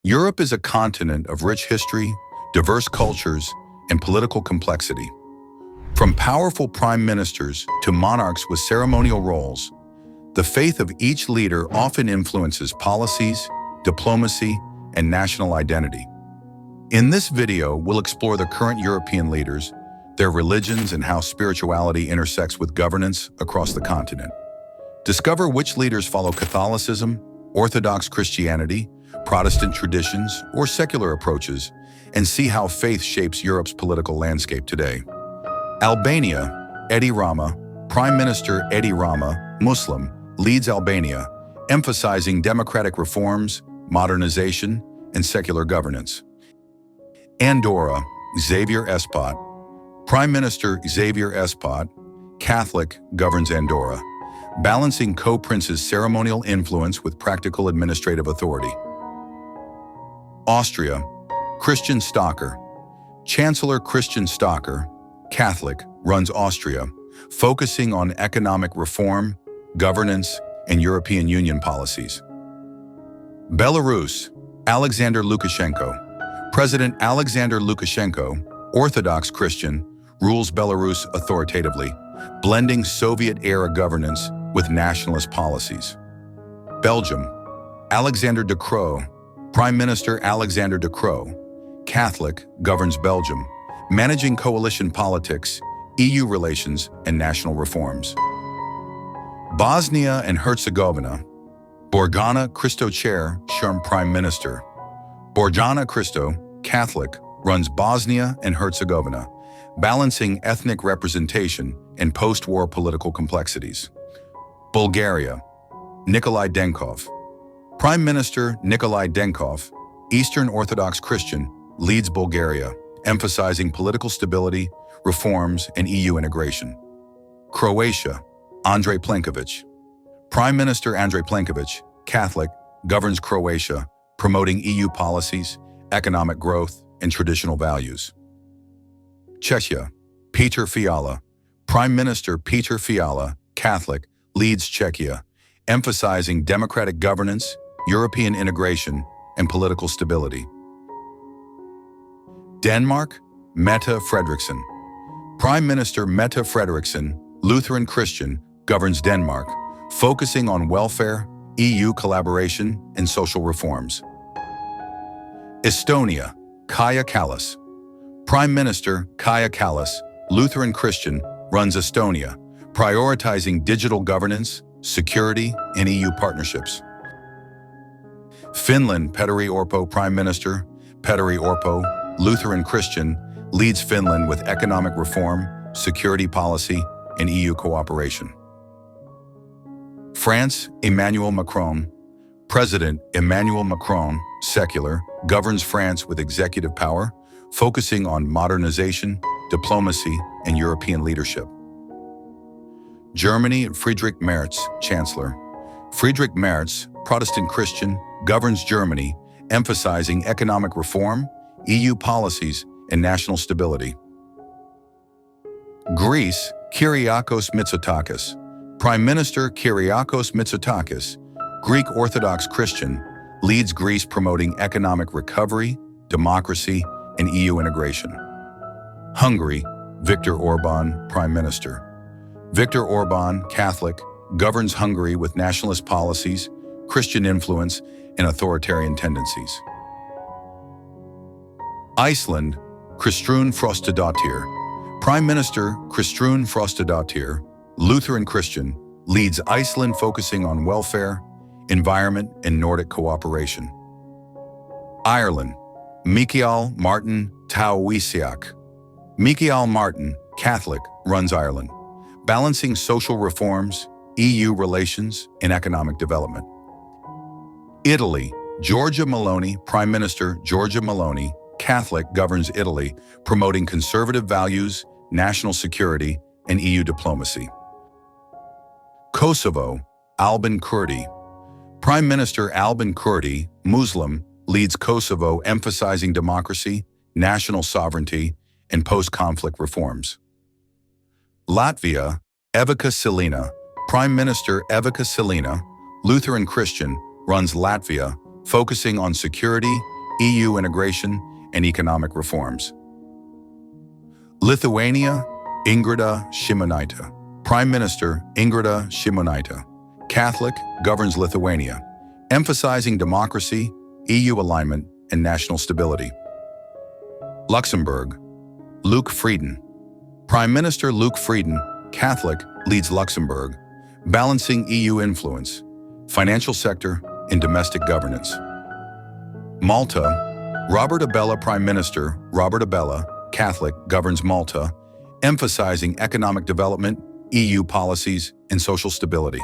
Europe is a continent of rich history, diverse cultures, and political complexity. From powerful prime ministers to monarchs with ceremonial roles, the faith of each leader often influences policies, diplomacy, and national identity. In this video, we'll explore the current European leaders, their religions, and how spirituality intersects with governance across the continent. Discover which leaders follow Catholicism, Orthodox Christianity, Protestant traditions, or secular approaches, and see how faith shapes Europe's political landscape today. Albania, Edi Rama, Prime Minister Edi Rama, Muslim, leads Albania, emphasizing democratic reforms, modernization, and secular governance. Andorra, Xavier Espot, Prime Minister Xavier Espot, Catholic, governs Andorra, balancing co-prince's ceremonial influence with practical administrative authority. Austria, Christian Stocker, Chancellor Christian Stocker, Catholic, runs Austria, focusing on economic reform, governance, and European Union policies. Belarus, Alexander Lukashenko, President Alexander Lukashenko, Orthodox Christian, rules Belarus authoritatively, blending Soviet-era governance with nationalist policies. Belgium, Alexander De Croo, Prime Minister Alexander De Croo, Catholic, governs Belgium, managing coalition politics, EU relations, and national reforms. Bosnia and Herzegovina, Borjana Kristo, Chair, Prime Minister. Borjana Kristo, Catholic, runs Bosnia and Herzegovina, balancing ethnic representation and post-war political complexities. Bulgaria, Nikolai Denkov, Prime Minister Nikolai Denkov, Eastern Orthodox Christian, leads Bulgaria, emphasizing political stability, reforms, and EU integration. Croatia, Andrej Plenković, Prime Minister Andrej Plenković, Catholic, governs Croatia, promoting EU policies, economic growth, and traditional values. Czechia, Peter Fiala, Prime Minister Peter Fiala, Catholic, leads Czechia, emphasizing democratic governance, European integration, and political stability. Denmark, Mette Frederiksen, Prime Minister Mette Frederiksen, Lutheran Christian, governs Denmark, focusing on welfare, EU collaboration, and social reforms. Estonia, Kaja Kallas, Prime Minister Kaja Kallas, Lutheran Christian, runs Estonia, prioritizing digital governance, security, and EU partnerships. Finland, Petteri Orpo, Prime Minister Petteri Orpo, Lutheran Christian, leads Finland with economic reform, security policy, and EU cooperation. France, Emmanuel Macron, President Emmanuel Macron, secular, governs France with executive power, focusing on modernization, diplomacy, and European leadership. Germany, Friedrich Merz, Chancellor. Friedrich Merz, Protestant Christian, governs Germany, emphasizing economic reform, EU policies, and national stability. Greece, Kyriakos Mitsotakis, Prime Minister Kyriakos Mitsotakis, Greek Orthodox Christian, leads Greece promoting economic recovery, democracy, and EU integration. Hungary, Viktor Orban, Prime Minister. Viktor Orban, Catholic, governs Hungary with nationalist policies, Christian influence, and authoritarian tendencies. Iceland, Kristrún Frostadóttir, Prime Minister Kristrún Frostadóttir, Lutheran Christian, leads Iceland focusing on welfare, environment, and Nordic cooperation. Ireland, Michael Martin Taoiseach. Michael Martin, Catholic, runs Ireland, balancing social reforms, EU relations, and economic development. Italy, Giorgia Meloni, Prime Minister Giorgia Meloni, Catholic, governs Italy, promoting conservative values, national security, and EU diplomacy. Kosovo, Albin Kurti, Prime Minister Albin Kurti, Muslim, leads Kosovo, emphasizing democracy, national sovereignty, and post-conflict reforms. Latvia, Evika Silina, Prime Minister Evika Silina, Lutheran Christian, runs Latvia, focusing on security, EU integration, and economic reforms. Lithuania, Ingrida Šimonytė. Prime Minister Ingrida Šimonytė, Catholic, governs Lithuania, emphasizing democracy, EU alignment, and national stability. Luxembourg, Luc Frieden. Prime Minister Luc Frieden, Catholic, leads Luxembourg, balancing EU influence, financial sector, and domestic governance. Malta, Robert Abela. Prime Minister Robert Abela, Catholic, governs Malta, emphasizing economic development, EU policies, and social stability.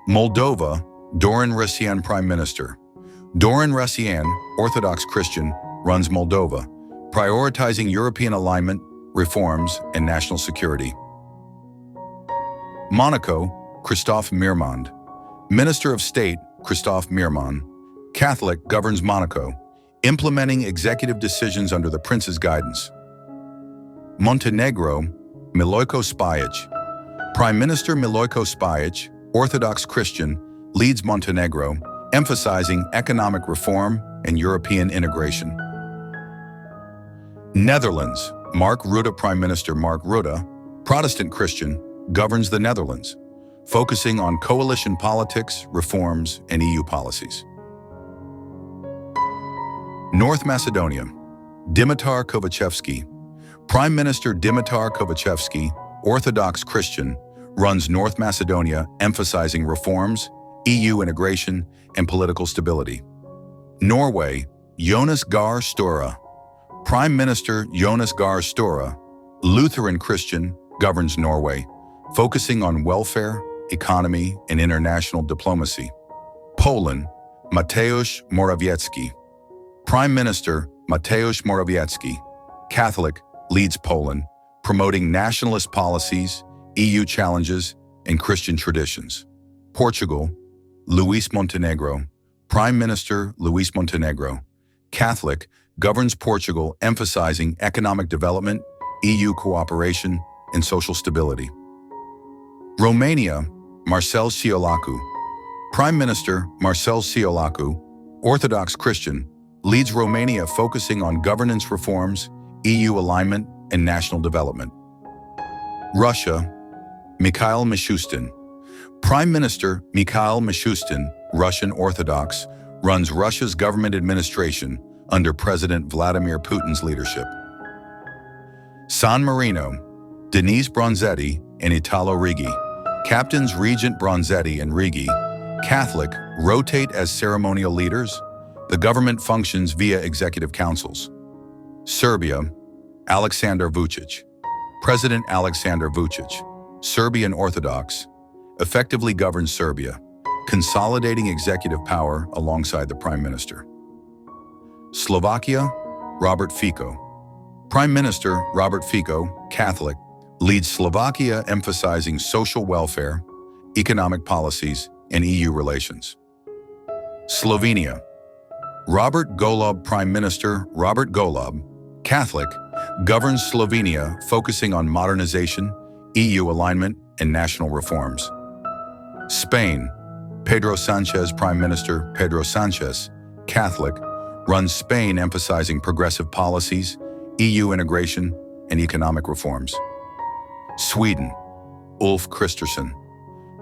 Moldova, Dorin Răzăan. Prime Minister Dorin Răzăan, Orthodox Christian, runs Moldova, prioritizing European alignment, reforms, and national security. Monaco, Christophe Mirmond. Minister of State Christophe Mirmond, Catholic, governs Monaco, implementing executive decisions under the prince's guidance. Montenegro, Milojko Spajic. Prime Minister Milojko Spajic, Orthodox Christian, leads Montenegro, emphasizing economic reform and European integration. Netherlands, Mark Rutte. Prime Minister Mark Rutte, Protestant Christian, governs the Netherlands, focusing on coalition politics, reforms, and EU policies. North Macedonia, Dimitar Kovacevski. Prime Minister Dimitar Kovacevski, Orthodox Christian, runs North Macedonia, emphasizing reforms, EU integration, and political stability. Norway, Jonas Gahr Støre. Prime Minister Jonas Gahr Støre, Lutheran Christian, governs Norway, focusing on welfare, economy, and international diplomacy. Poland, Mateusz Morawiecki. Prime Minister Mateusz Morawiecki, Catholic, leads Poland, promoting nationalist policies, EU challenges, and Christian traditions. Portugal, Luís Montenegro. Prime Minister Luís Montenegro, Catholic, governs Portugal, emphasizing economic development, EU cooperation, and social stability. Romania, Marcel Ciolacu. Prime Minister Marcel Ciolacu, Orthodox Christian, leads Romania, focusing on governance reforms, EU alignment, and national development. Russia, Mikhail Mishustin. Prime Minister Mikhail Mishustin, Russian Orthodox, runs Russia's government administration under President Vladimir Putin's leadership. San Marino, Denise Bronzetti and Italo Righi. Captains Regent Bronzetti and Righi, Catholic, rotate as ceremonial leaders. The government functions via executive councils. Serbia, Aleksandar Vučić. President Aleksandar Vučić, Serbian Orthodox, effectively governs Serbia, consolidating executive power alongside the Prime Minister. Slovakia, Robert Fico. Prime Minister Robert Fico, Catholic, leads Slovakia, emphasizing social welfare, economic policies, and EU relations. Slovenia, Robert Golob. Prime Minister Robert Golob, Catholic, governs Slovenia, focusing on modernization, EU alignment, and national reforms. Spain, Pedro Sánchez. Prime Minister Pedro Sánchez, Catholic, runs Spain, emphasizing progressive policies, EU integration, and economic reforms. Sweden, Ulf Kristersson.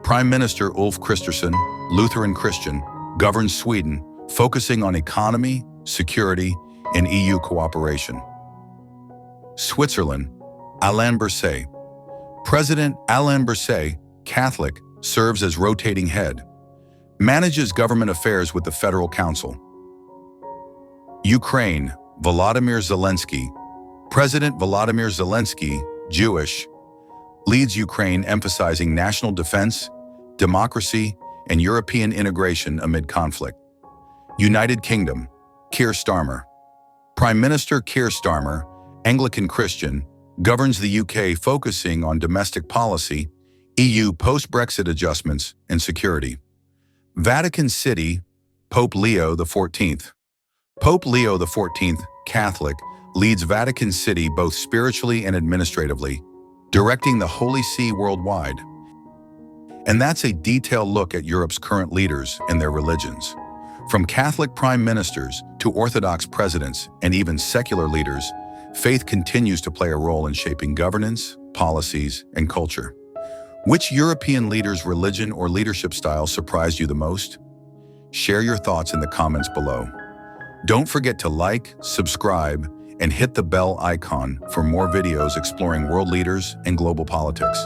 Prime Minister Ulf Kristersson, Lutheran Christian, governs Sweden, focusing on economy, security, and EU cooperation. Switzerland, Alain Berset. President Alain Berset, Catholic, serves as rotating head, manages government affairs with the Federal Council. Ukraine, Volodymyr Zelensky. President Volodymyr Zelensky, Jewish, leads Ukraine, emphasizing national defense, democracy, and European integration amid conflict. United Kingdom, Keir Starmer. Prime Minister Keir Starmer, Anglican Christian, governs the UK, focusing on domestic policy, EU post-Brexit adjustments, and security. Vatican City, Pope Leo XIV. Pope Leo XIV, Catholic, leads Vatican City both spiritually and administratively, directing the Holy See worldwide. And that's a detailed look at Europe's current leaders and their religions. From Catholic prime ministers to Orthodox presidents and even secular leaders, faith continues to play a role in shaping governance, policies, and culture. Which European leader's religion or leadership style surprised you the most? Share your thoughts in the comments below. Don't forget to like, subscribe, and hit the bell icon for more videos exploring world leaders and global politics.